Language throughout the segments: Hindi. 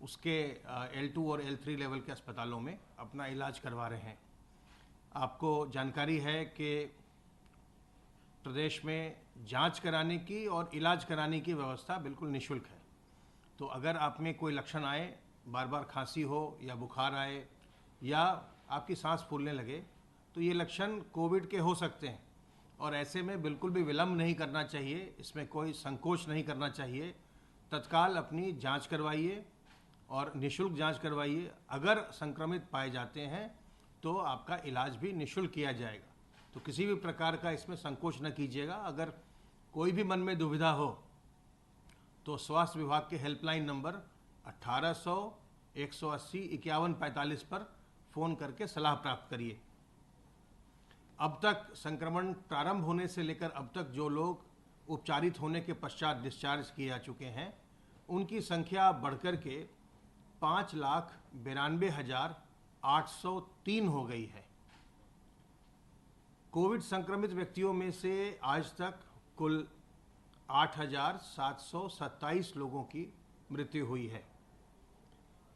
उसके L2 और L3 लेवल के अस्पतालों में अपना इलाज करवा रहे हैं। आपको जानकारी है कि प्रदेश में जांच कराने की और इलाज कराने की व्यवस्था बिल्कुल निःशुल्क है। तो अगर आप में कोई लक्षण आए, बार बार खांसी हो या बुखार आए या आपकी सांस फूलने लगे, तो ये लक्षण कोविड के हो सकते हैं और ऐसे में बिल्कुल भी विलंब नहीं करना चाहिए, इसमें कोई संकोच नहीं करना चाहिए। तत्काल अपनी जांच करवाइए और निःशुल्क जांच करवाइए। अगर संक्रमित पाए जाते हैं तो आपका इलाज भी निःशुल्क किया जाएगा। तो किसी भी प्रकार का इसमें संकोच न कीजिएगा। अगर कोई भी मन में दुविधा हो तो स्वास्थ्य विभाग के हेल्पलाइन नंबर 1800 180 5145 पर फ़ोन करके सलाह प्राप्त करिए। अब तक संक्रमण प्रारंभ होने से लेकर अब तक जो लोग उपचारित होने के पश्चात डिस्चार्ज किए जा चुके हैं, उनकी संख्या बढ़कर के 5,92,803 हो गई है। कोविड संक्रमित व्यक्तियों में से आज तक कुल 8,727 लोगों की मृत्यु हुई है।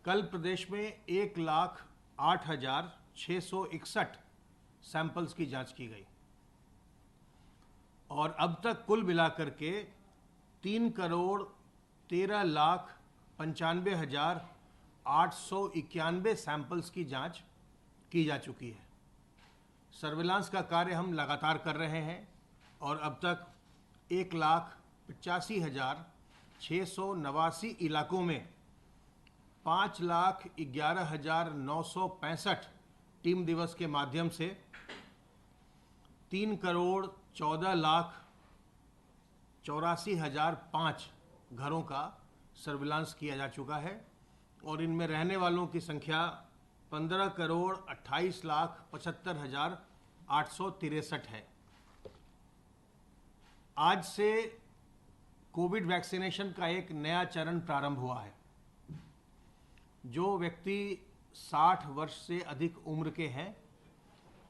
कल प्रदेश में 1,08,661 सैंपल्स की जांच की गई और अब तक कुल मिलाकर के 3,13,95,891 सैंपल्स की जांच की जा चुकी है। सर्विलांस का कार्य हम लगातार कर रहे हैं और अब तक 1,85,689 इलाकों में 5,11,965 टीम दिवस के माध्यम से 3,14,84,005 घरों का सर्विलांस किया जा चुका है और इनमें रहने वालों की संख्या 15,28,75,863 है। आज से कोविड वैक्सीनेशन का एक नया चरण प्रारंभ हुआ है। जो व्यक्ति 60 वर्ष से अधिक उम्र के हैं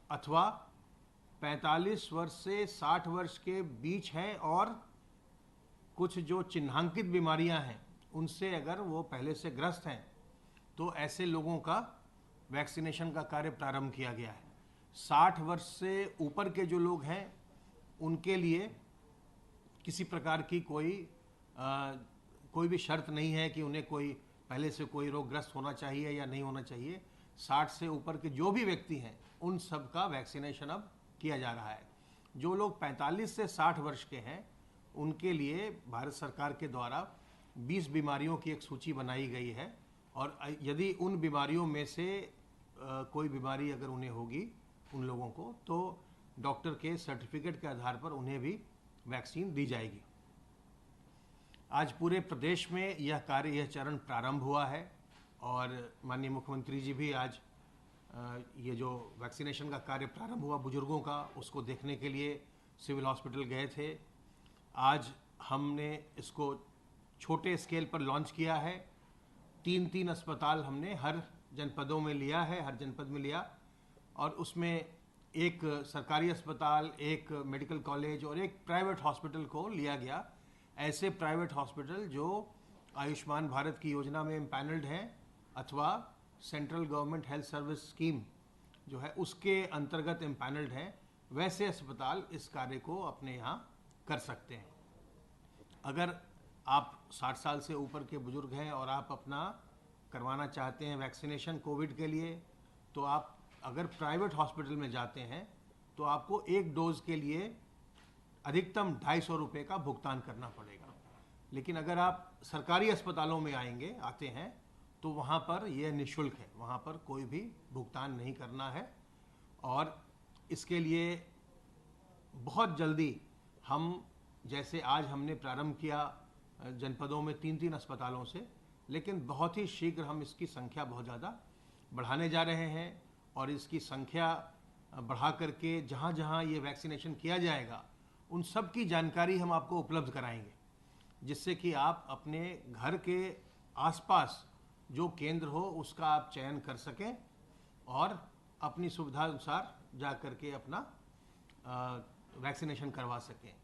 अथवा 45 वर्ष से 60 वर्ष के बीच हैं और कुछ जो चिन्हांकित बीमारियां हैं उनसे अगर वो पहले से ग्रस्त हैं, तो ऐसे लोगों का वैक्सीनेशन का कार्य प्रारंभ किया गया है। 60 वर्ष से ऊपर के जो लोग हैं उनके लिए किसी प्रकार की कोई भी शर्त नहीं है कि उन्हें कोई पहले से कोई रोगग्रस्त होना चाहिए या नहीं होना चाहिए। 60 से ऊपर के जो भी व्यक्ति हैं उन सब का वैक्सीनेशन अब किया जा रहा है। जो लोग 45 से 60 वर्ष के हैं उनके लिए भारत सरकार के द्वारा 20 बीमारियों की एक सूची बनाई गई है और यदि उन बीमारियों में से कोई बीमारी अगर उन्हें होगी उन लोगों को, तो डॉक्टर के सर्टिफिकेट के आधार पर उन्हें भी वैक्सीन दी जाएगी। आज पूरे प्रदेश में यह चरण प्रारंभ हुआ है और माननीय मुख्यमंत्री जी भी आज ये जो वैक्सीनेशन का कार्य प्रारंभ हुआ बुजुर्गों का, उसको देखने के लिए सिविल हॉस्पिटल गए थे। आज हमने इसको छोटे स्केल पर लॉन्च किया है। 3 अस्पताल हमने हर जनपदों में लिया है, हर जनपद में लिया और उसमें एक सरकारी अस्पताल, एक मेडिकल कॉलेज और एक प्राइवेट हॉस्पिटल को लिया गया। ऐसे प्राइवेट हॉस्पिटल जो आयुष्मान भारत की योजना में इम्पैनल्ड हैं अथवा central government health service scheme जो है उसके अंतर्गत इम्पैनल्ड हैं, वैसे अस्पताल इस कार्य को अपने यहाँ कर सकते हैं। अगर आप 60 साल से ऊपर के बुजुर्ग हैं और आप अपना करवाना चाहते हैं वैक्सीनेशन कोविड के लिए, तो आप अगर प्राइवेट हॉस्पिटल में जाते हैं तो आपको एक डोज के लिए अधिकतम 250 रुपये का भुगतान करना पड़ेगा। लेकिन अगर आप सरकारी अस्पतालों में आते हैं तो वहाँ पर यह निःशुल्क है, वहाँ पर कोई भी भुगतान नहीं करना है। और इसके लिए बहुत जल्दी हम, जैसे आज हमने प्रारंभ किया जनपदों में 3 अस्पतालों से, लेकिन बहुत ही शीघ्र हम इसकी संख्या बहुत ज़्यादा बढ़ाने जा रहे हैं और इसकी संख्या बढ़ा करके जहाँ जहाँ ये वैक्सीनेशन किया जाएगा उन सब की जानकारी हम आपको उपलब्ध कराएंगे, जिससे कि आप अपने घर के आसपास जो केंद्र हो उसका आप चयन कर सकें और अपनी सुविधा अनुसार जा करके अपना वैक्सीनेशन करवा सकें।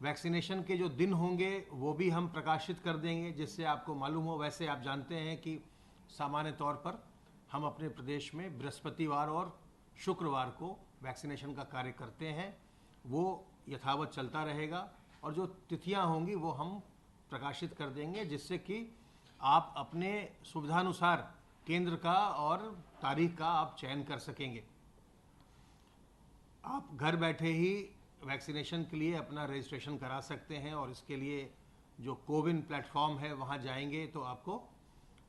वैक्सीनेशन के जो दिन होंगे वो भी हम प्रकाशित कर देंगे, जिससे आपको मालूम हो। वैसे आप जानते हैं कि सामान्य तौर पर हम अपने प्रदेश में बृहस्पतिवार और शुक्रवार को वैक्सीनेशन का कार्य करते हैं, वो यथावत चलता रहेगा। और जो तिथियां होंगी वो हम प्रकाशित कर देंगे, जिससे कि आप अपने सुविधानुसार केंद्र का और तारीख का आप चयन कर सकेंगे। आप घर बैठे ही वैक्सीनेशन के लिए अपना रजिस्ट्रेशन करा सकते हैं, और इसके लिए जो कोविन प्लेटफॉर्म है वहाँ जाएंगे तो आपको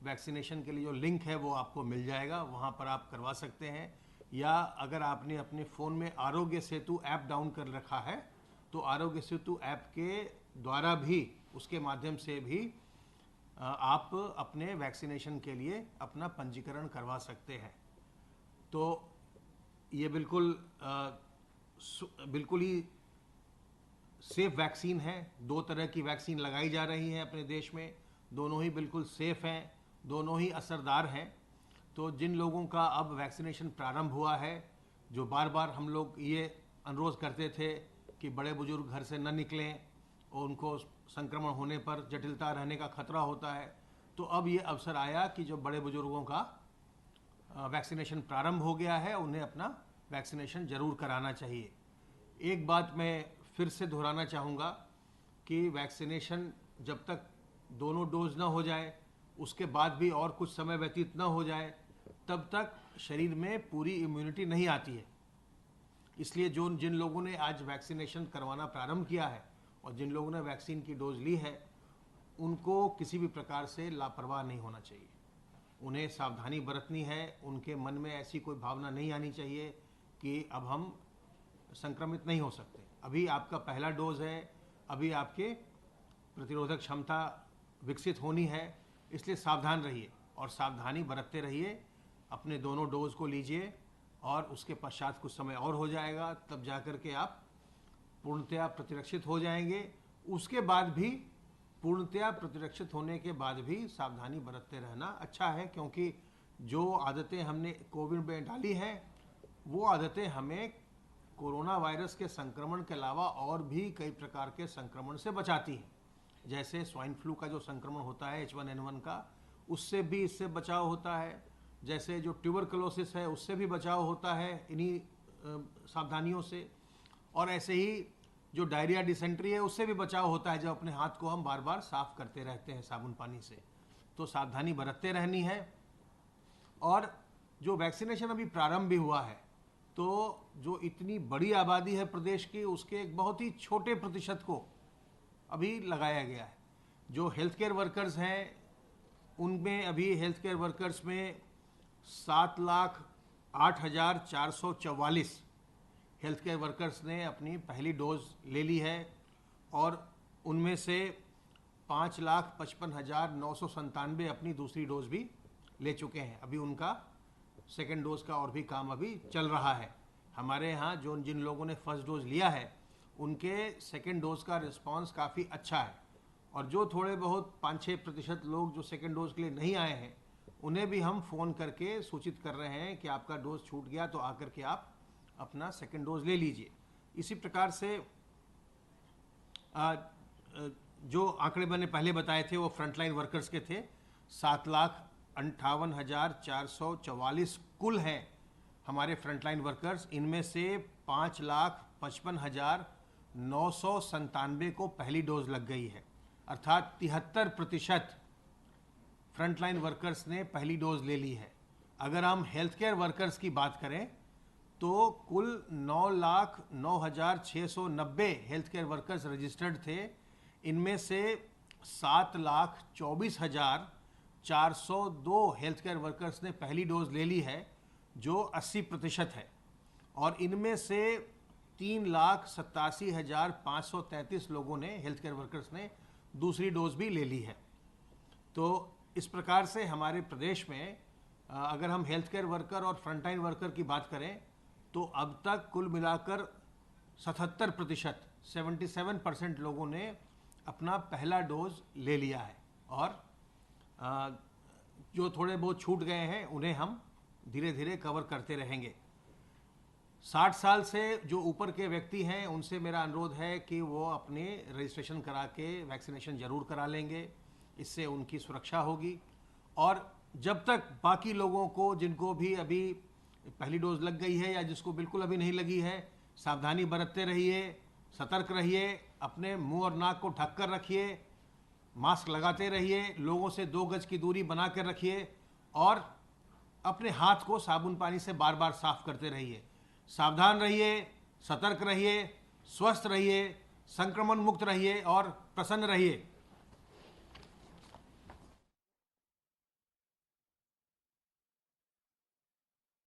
वैक्सीनेशन के लिए जो लिंक है वो आपको मिल जाएगा, वहाँ पर आप करवा सकते हैं। या अगर आपने अपने फ़ोन में आरोग्य सेतु ऐप डाउन कर रखा है तो आरोग्य सेतु ऐप के द्वारा भी, उसके माध्यम से भी आप अपने वैक्सीनेशन के लिए अपना पंजीकरण करवा सकते हैं। तो ये बिल्कुल ही सेफ वैक्सीन है। 2 तरह की वैक्सीन लगाई जा रही है अपने देश में, दोनों ही बिल्कुल सेफ हैं, दोनों ही असरदार हैं। तो जिन लोगों का अब वैक्सीनेशन प्रारंभ हुआ है, जो बार बार हम लोग ये अनुरोध करते थे कि बड़े बुजुर्ग घर से न निकलें और उनको संक्रमण होने पर जटिलता रहने का खतरा होता है, तो अब ये अवसर आया कि जो बड़े बुजुर्गों का वैक्सीनेशन प्रारंभ हो गया है, उन्हें अपना वैक्सीनेशन ज़रूर कराना चाहिए। एक बात मैं फिर से दोहराना चाहूँगा कि वैक्सीनेशन जब तक दोनों डोज न हो जाए, उसके बाद भी और कुछ समय व्यतीत न हो जाए, तब तक शरीर में पूरी इम्यूनिटी नहीं आती है। इसलिए जिन लोगों ने आज वैक्सीनेशन करवाना प्रारंभ किया है और जिन लोगों ने वैक्सीन की डोज ली है, उनको किसी भी प्रकार से लापरवाह नहीं होना चाहिए। उन्हें सावधानी बरतनी है। उनके मन में ऐसी कोई भावना नहीं आनी चाहिए कि अब हम संक्रमित नहीं हो सकते। अभी आपका पहला डोज है, अभी आपके प्रतिरोधक क्षमता विकसित होनी है, इसलिए सावधान रहिए और सावधानी बरतते रहिए। अपने दोनों डोज को लीजिए और उसके पश्चात कुछ समय और हो जाएगा, तब जाकर के आप पूर्णतया प्रतिरक्षित हो जाएंगे। उसके बाद भी पूर्णतया प्रतिरक्षित होने के बाद भी सावधानी बरतते रहना अच्छा है, क्योंकि जो आदतें हमने कोविड में डाली हैं वो आदतें हमें कोरोना वायरस के संक्रमण के अलावा और भी कई प्रकार के संक्रमण से बचाती हैं। जैसे स्वाइन फ्लू का जो संक्रमण होता है H1N1 का, उससे भी इससे बचाव होता है। जैसे जो ट्यूबरकुलोसिस है उससे भी बचाव होता है इन्हीं सावधानियों से। और ऐसे ही जो डायरिया डिसेंट्री है उससे भी बचाव होता है जब अपने हाथ को हम बार बार साफ करते रहते हैं साबुन पानी से। तो सावधानी बरतते रहनी है। और जो वैक्सीनेशन अभी प्रारंभ भी हुआ है, तो जो इतनी बड़ी आबादी है प्रदेश की, उसके एक बहुत ही छोटे प्रतिशत को अभी लगाया गया है। जो हेल्थ केयर वर्कर्स हैं उनमें अभी हेल्थ केयर वर्कर्स में 7,08,444 हेल्थ केयर वर्कर्स ने अपनी पहली डोज ले ली है, और उनमें से 5,55,997 अपनी दूसरी डोज भी ले चुके हैं। अभी उनका सेकेंड डोज का और भी काम अभी चल रहा है। हमारे यहाँ जिन लोगों ने फर्स्ट डोज लिया है उनके सेकेंड डोज का रिस्पांस काफ़ी अच्छा है, और जो थोड़े बहुत 5-6% लोग जो सेकेंड डोज के लिए नहीं आए हैं, उन्हें भी हम फ़ोन करके सूचित कर रहे हैं कि आपका डोज छूट गया तो आकर के आप अपना सेकेंड डोज ले लीजिए। इसी प्रकार से जो आंकड़े मैंने पहले बताए थे वो फ्रंटलाइन वर्कर्स के थे। 7,58,444 कुल हैं हमारे फ्रंटलाइन वर्कर्स। इनमें से 5,55,997 को पहली डोज लग गई है, अर्थात 73% फ्रंटलाइन वर्कर्स ने पहली डोज ले ली है। अगर हम हेल्थ केयर वर्कर्स की बात करें तो कुल 9,09,690 हेल्थ केयर वर्कर्स रजिस्टर्ड थे। इनमें से 7,24,402 हेल्थ केयर वर्कर्स ने पहली डोज ले ली है, जो 80% है। और इनमें से 3,87,533 लोगों ने, हेल्थ केयर वर्कर्स ने, दूसरी डोज भी ले ली है। तो इस प्रकार से हमारे प्रदेश में अगर हम हेल्थ केयर वर्कर और फ्रंटलाइन वर्कर की बात करें तो अब तक कुल मिलाकर 77%, 77% लोगों ने अपना पहला डोज ले लिया है। और जो थोड़े बहुत छूट गए हैं उन्हें हम धीरे धीरे कवर करते रहेंगे। 60 साल से जो ऊपर के व्यक्ति हैं उनसे मेरा अनुरोध है कि वो अपने रजिस्ट्रेशन करा के वैक्सीनेशन ज़रूर करा लेंगे, इससे उनकी सुरक्षा होगी। और जब तक बाकी लोगों को जिनको भी अभी पहली डोज लग गई है या जिसको बिल्कुल अभी नहीं लगी है, सावधानी बरतते रहिए, सतर्क रहिए, अपने मुंह और नाक को ढक कर रखिए, मास्क लगाते रहिए, लोगों से 2 गज की दूरी बना कर रखिए और अपने हाथ को साबुन पानी से बार बार साफ करते रहिए। सावधान रहिए, सतर्क रहिए, स्वस्थ रहिए, संक्रमण मुक्त रहिए और प्रसन्न रहिए।